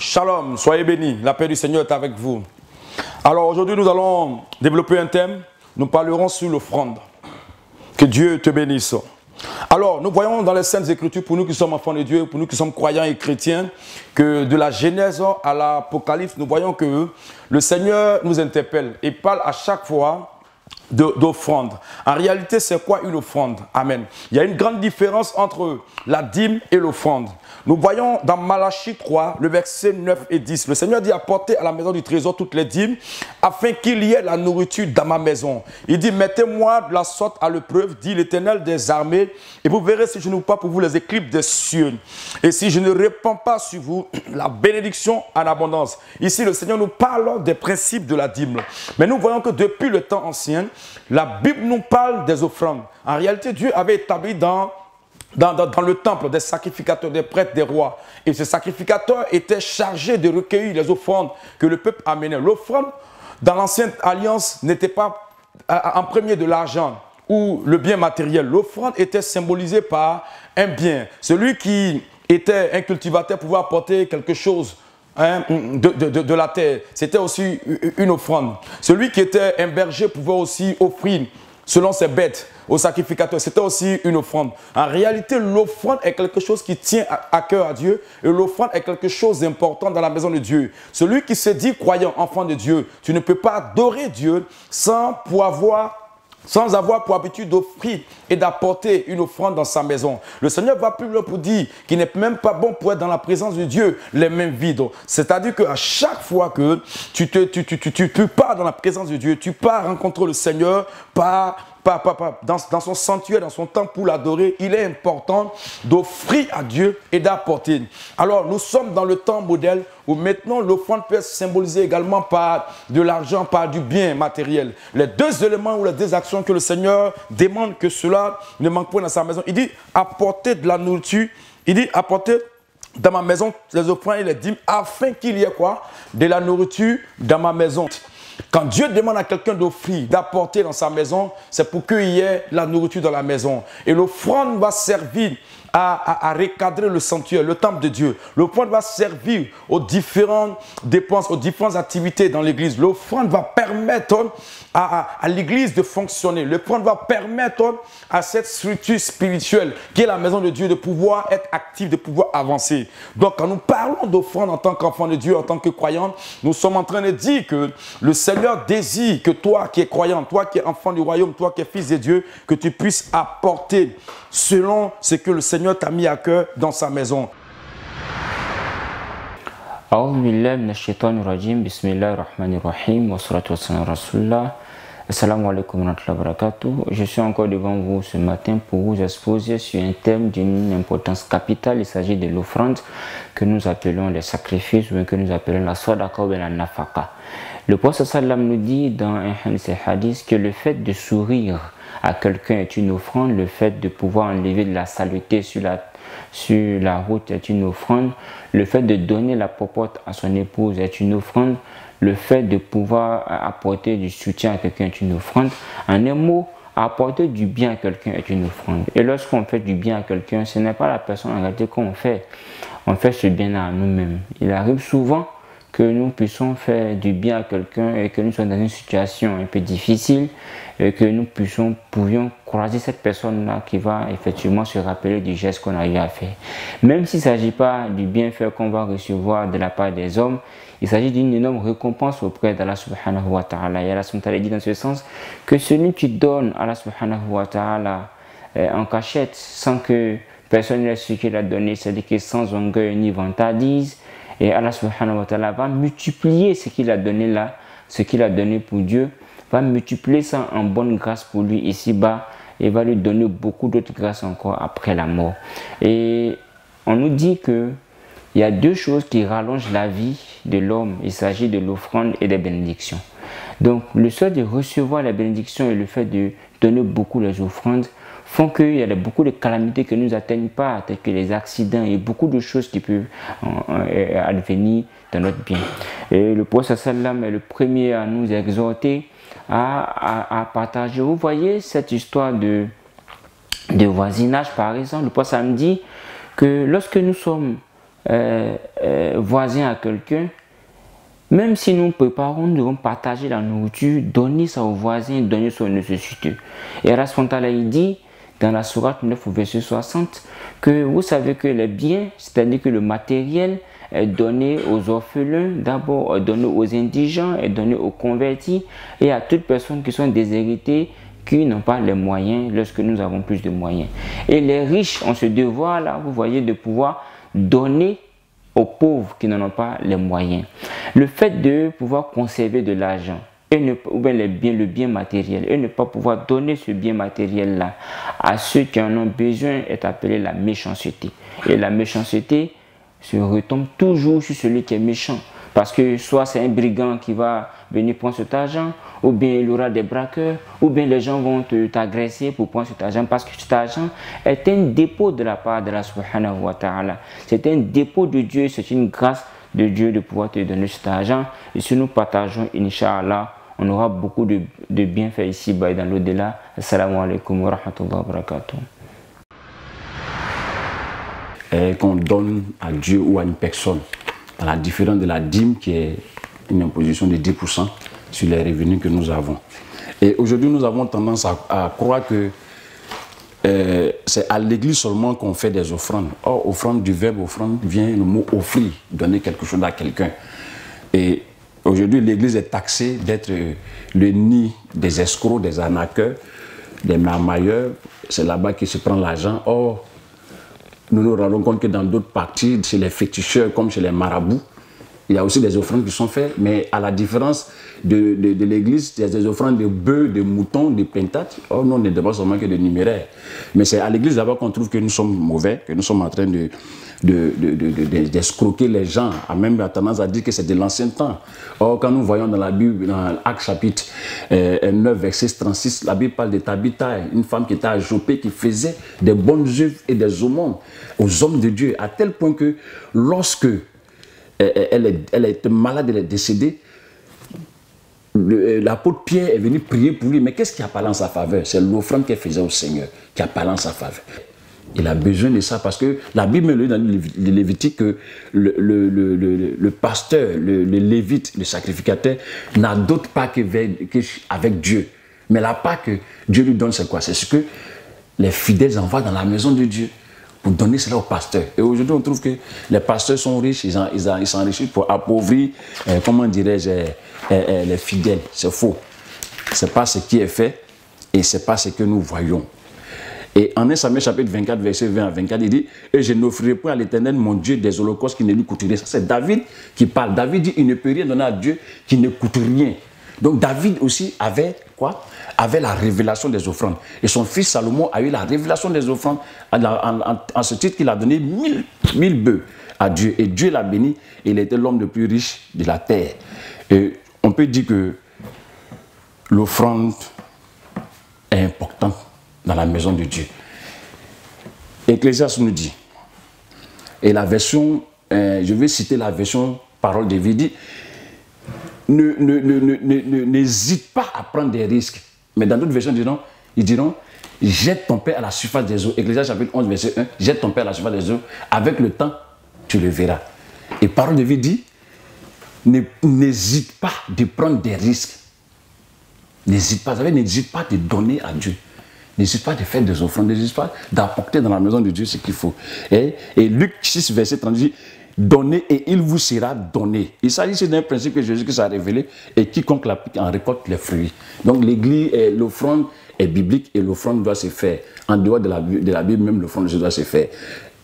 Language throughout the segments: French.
Shalom, soyez bénis, la paix du Seigneur est avec vous. Alors aujourd'hui nous allons développer un thème, nous parlerons sur l'offrande. Que Dieu te bénisse. Alors nous voyons dans les Saintes Écritures, pour nous qui sommes enfants de Dieu, pour nous qui sommes croyants et chrétiens, que de la Genèse à l'Apocalypse, nous voyons que le Seigneur nous interpelle et parle à chaque fois d'offrande. En réalité, c'est quoi une offrande? Amen. Il y a une grande différence entre la dîme et l'offrande. Nous voyons dans Malachie 3, le verset 9 et 10, le Seigneur dit: apportez à la maison du trésor toutes les dîmes, afin qu'il y ait la nourriture dans ma maison. Il dit: mettez-moi de la sorte à l'épreuve, dit l'Éternel des armées, et vous verrez si je n'ouvre pas pour vous les éclipses des cieux, et si je ne répands pas sur vous la bénédiction en abondance. Ici, le Seigneur nous parle des principes de la dîme. Mais nous voyons que depuis le temps ancien, la Bible nous parle des offrandes. En réalité, Dieu avait établi dans le temple des sacrificateurs, des prêtres, des rois. Et ces sacrificateurs étaient chargés de recueillir les offrandes que le peuple amenait. L'offrande, dans l'ancienne alliance, n'était pas en premier de l'argent ou le bien matériel. L'offrande était symbolisée par un bien. Celui qui était un cultivateur pouvait apporter quelque chose de la terre. C'était aussi une offrande. Celui qui était un berger pouvait aussi offrir selon ses bêtes au sacrificateur. C'était aussi une offrande. En réalité, l'offrande est quelque chose qui tient à cœur à Dieu, et l'offrande est quelque chose d'important dans la maison de Dieu. Celui qui se dit croyant, enfant de Dieu, tu ne peux pas adorer Dieu sans avoir pour habitude d'offrir et d'apporter une offrande dans sa maison. Le Seigneur va plus loin pour dire qu'il n'est même pas bon pour être dans la présence de Dieu les mains vides. C'est-à-dire qu'à chaque fois que tu pars dans la présence de Dieu, tu pars rencontrer le Seigneur dans son sanctuaire, dans son temple pour l'adorer, il est important d'offrir à Dieu et d'apporter. Alors nous sommes dans le temps modèle où maintenant l'offrande peut être symbolisée également par de l'argent, par du bien matériel. Les deux éléments ou les deux actions que le Seigneur demande que cela ne manque pas dans sa maison. Il dit: apporter de la nourriture, il dit: apporter dans ma maison les offrandes et les dîmes, afin qu'il y ait quoi? De la nourriture dans ma maison. Quand Dieu demande à quelqu'un d'offrir, d'apporter dans sa maison, c'est pour qu'il y ait la nourriture dans la maison. Et l'offrande va servir à recadrer le sanctuaire, le temple de Dieu. L'offrande va servir aux différentes dépenses, aux différentes activités dans l'église. L'offrande va permettre à l'église de fonctionner. L'offrande va permettre à cette structure spirituelle qui est la maison de Dieu de pouvoir être active, de pouvoir avancer. Donc quand nous parlons d'offrande en tant qu'enfant de Dieu, en tant que croyant, nous sommes en train de dire que le Seigneur désire que toi qui es croyant, toi qui es enfant du royaume, toi qui es fils de Dieu, que tu puisses apporter selon ce que le Seigneur t'a mis à cœur dans sa maison. Je suis encore devant vous ce matin pour vous exposer sur un thème d'une importance capitale. Il s'agit de l'offrande que nous appelons les sacrifices, ou que nous appelons la sadaqa ou la nafaka. Le prophète sallam nous dit dans un de ses hadiths que le fait de sourire à quelqu'un est une offrande, le fait de pouvoir enlever de la saleté sur la route est une offrande, le fait de donner la popote à son épouse est une offrande, le fait de pouvoir apporter du soutien à quelqu'un est une offrande. En un mot, apporter du bien à quelqu'un est une offrande. Et lorsqu'on fait du bien à quelqu'un, ce n'est pas la personne en réalité qu'on fait. On fait ce bien à nous-mêmes. Il arrive souvent que nous puissions faire du bien à quelqu'un et que nous soyons dans une situation un peu difficile et que nous pouvions croiser cette personne-là qui va effectivement se rappeler du geste qu'on a eu à faire. Même s'il ne s'agit pas du bienfait qu'on va recevoir de la part des hommes, il s'agit d'une énorme récompense auprès d'Allah subhanahu wa ta'ala. Et Allah subhanahu wa ta'ala dit dans ce sens que celui qui donne à Allah subhanahu wa ta'ala en cachette sans que personne ne ce qu'il a donné, c'est-à-dire que sans orgueil ni vantardise, et Allah subhanahu wa ta'ala va multiplier ce qu'il a donné là, ce qu'il a donné pour Dieu, va multiplier ça en bonne grâce pour lui ici-bas et va lui donner beaucoup d'autres grâces encore après la mort. Et on nous dit que il y a deux choses qui rallongent la vie de l'homme. Il s'agit de l'offrande et des bénédictions. Donc le fait de recevoir les bénédictions et le fait de donner beaucoup les offrandes font qu'il y a beaucoup de calamités qui ne nous atteignent pas, telles que les accidents et beaucoup de choses qui peuvent advenir dans notre bien. Et le prophète sallam est le premier à nous exhorter à partager. Vous voyez cette histoire de voisinage par exemple, le prophète sallam dit que lorsque nous sommes voisin à quelqu'un, même si nous préparons, nous devons partager la nourriture, donner ça aux voisins, donner ça aux nécessiteux. Et Rasfantala, il dit, dans la sourate 9 au verset 60, que vous savez que les biens, c'est-à-dire que le matériel, est donné aux orphelins, d'abord donné aux indigents, est donné aux convertis et à toutes personnes qui sont déshéritées, qui n'ont pas les moyens lorsque nous avons plus de moyens. Et les riches ont ce devoir là, vous voyez, de pouvoir donner aux pauvres qui n'en ont pas les moyens. Le fait de pouvoir conserver de l'argent ou bien le bien matériel et ne pas pouvoir donner ce bien matériel là à ceux qui en ont besoin est appelé la méchanceté. Et la méchanceté se retombe toujours sur celui qui est méchant. Parce que soit c'est un brigand qui va venir prendre cet argent, ou bien il y aura des braqueurs, ou bien les gens vont t'agresser pour prendre cet argent. Parce que cet argent est un dépôt de la part de la subhanahu wa ta'ala. C'est un dépôt de Dieu, c'est une grâce de Dieu de pouvoir te donner cet argent. Et si nous partageons, Inch'Allah, on aura beaucoup de bienfaits ici dans l'au-delà. Assalamu alaikum wa rahmatullahi wa barakatuh. Qu'on donne à Dieu ou à une personne, à la différence de la dîme qui est une imposition de 10% sur les revenus que nous avons. Et aujourd'hui, nous avons tendance à croire que c'est à l'église seulement qu'on fait des offrandes. Or, offrande, du verbe offrande vient le mot offrir, donner quelque chose à quelqu'un. Et aujourd'hui, l'église est taxée d'être le nid des escrocs, des arnaqueurs, des marmailleurs. C'est là-bas qu'ils se prennent l'argent. Or, nous nous rendons compte que dans d'autres parties, chez les féticheurs comme chez les marabouts, il y a aussi des offrandes qui sont faites, mais à la différence de l'église, il y a des offrandes de bœufs, de moutons, de pentates. Or, nous, on ne demande seulement que de numéraires. Mais c'est à l'église d'abord qu'on trouve que nous sommes mauvais, que nous sommes en train d'escroquer les gens. A même tendance à dire que c'est de l'ancien temps. Or, quand nous voyons dans la Bible, dans l'Acte chapitre 9, verset 36, la Bible parle de Tabitha, une femme qui était à Jopé, qui faisait des bonnes œuvres et des aumônes aux hommes de Dieu, à tel point que lorsque elle était malade, elle est décédée, l'apôtre Pierre est venu prier pour lui. Mais qu'est-ce qui a parlé en sa faveur? C'est l'offrande qu'elle faisait au Seigneur qui a parlé en sa faveur. Il a besoin de ça parce que la Bible me dit dans le Lévitique que le pasteur, le lévite, le sacrificateur n'a d'autre part qu'avec Dieu. Mais la part que Dieu lui donne, c'est quoi? C'est ce que les fidèles envoient dans la maison de Dieu pour donner cela aux pasteurs. Et aujourd'hui, on trouve que les pasteurs sont riches, ils s'enrichissent pour appauvrir, comment dirais-je, les fidèles. C'est faux. Ce n'est pas ce qui est fait et ce n'est pas ce que nous voyons. Et en 1 Samuel chapitre 24, verset 20 à 24, il dit « Et je n'offrirai point à l'Éternel mon Dieu des holocaustes qui ne lui coûteraient ». Ça, c'est David qui parle. David dit « Il ne peut rien donner à Dieu qui ne coûte rien ». Donc David aussi avait quoi? Avait la révélation des offrandes. Et son fils Salomon a eu la révélation des offrandes en ce titre qu'il a donné 1000 bœufs à Dieu. Et Dieu l'a béni et il était l'homme le plus riche de la terre. Et on peut dire que l'offrande est importante dans la maison de Dieu. Ecclésiaste nous dit, et la version, je vais citer la version Parole de vie, dit, n'hésite pas à prendre des risques. Mais dans d'autres versions, ils diront, jette ton père à la surface des eaux. Ecclésiaste chapitre 11, verset 1, jette ton père à la surface des eaux. Avec le temps, tu le verras. Et Parole de vie dit, n'hésite pas de prendre des risques. N'hésite pas, n'hésite pas de donner à Dieu. N'hésite pas de faire des offrandes, n'hésite pas d'apporter dans la maison de Dieu ce qu'il faut. Et Luc 6, verset 30 dit, donnez et il vous sera donné. Il s'agit d'un principe que Jésus-Christ a révélé et quiconque l'applique en récolte les fruits. Donc l'église, l'offrande est biblique et l'offrande doit se faire. En dehors de la Bible, même l'offrande doit se faire.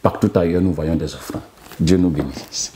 Partout ailleurs, nous voyons des offrandes. Dieu nous bénisse.